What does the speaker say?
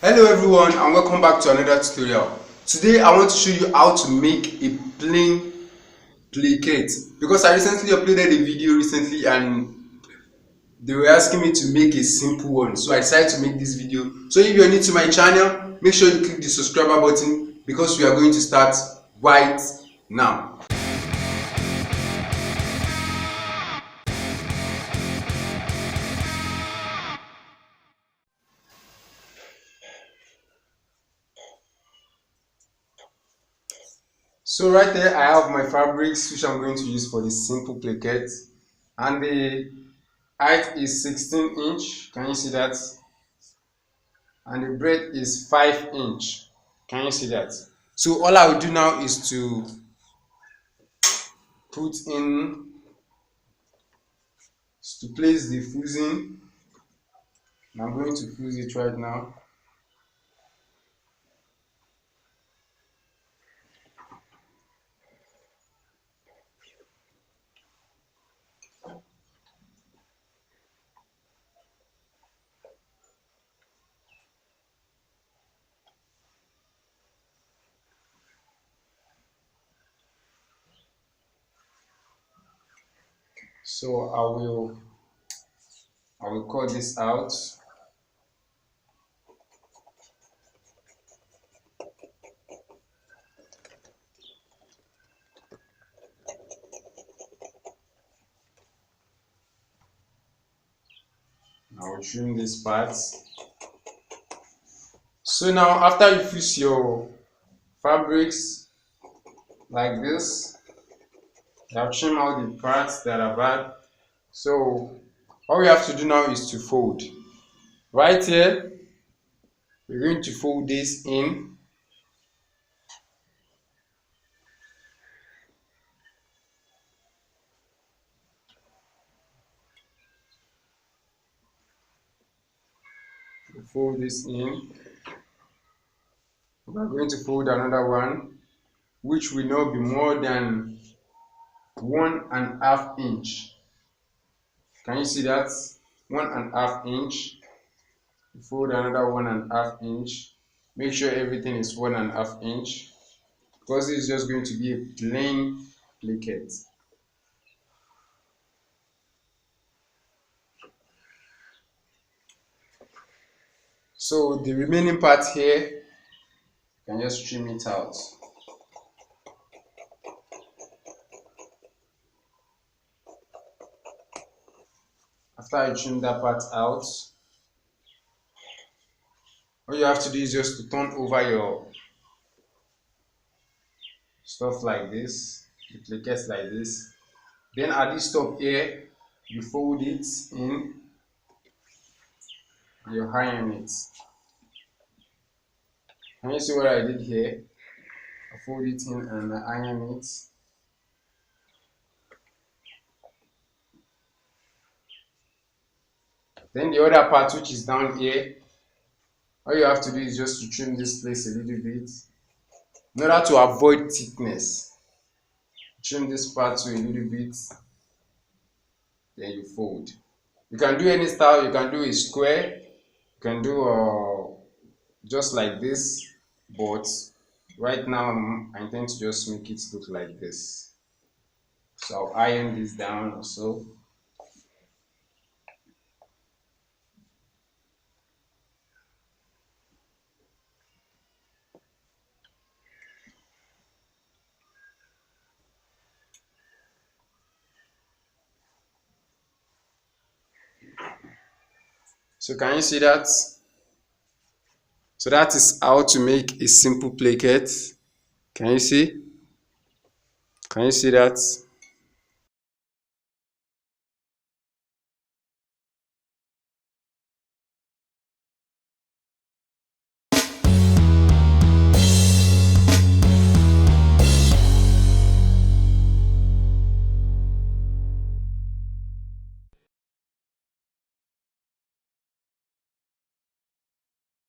Hello everyone and welcome back to another tutorial. Today I want to show you how to make a plain placket because I recently uploaded a video and they were asking me to make a simple one, so I decided to make this video. So if you're new to my channel, make sure you click the subscriber button because we are going to start right now. So right there I have my fabrics which I'm going to use for this simple placket, and the height is 16 inch. Can you see that? And the breadth is 5 inch. Can you see that? So all I will do now is to place the fusing. I'm going to fuse it right now. So I will cut this out. I will trim this part. So now after you fuse your fabrics like this, you have trimmed out the parts that are bad. So all we have to do now is to fold. Right here, we're going to fold this in. Fold this in. We are going to fold another one, which will not be more than 1.5 inch. Can you see that? 1.5 inch. Fold another 1.5 inch. Make sure everything is 1.5 inch because this is just going to be a plain placket. So the remaining part here, you can just trim it out. After I trim that part out, all you have to do is just to turn over your stuff like this, the plaquettes like this. Then at this top here, you fold it in and you iron it. Can you see what I did here? I fold it in and I iron it. Then the other part, which is down here, all you have to do is just to trim this place a little bit in order to avoid thickness. Trim this part to a little bit, then you fold. You can do any style. You can do a square, you can do just like this, but right now I intend to just make it look like this. So I'll iron this down also. So can you see that? So that is how to make a simple placket. Can you see? Can you see that?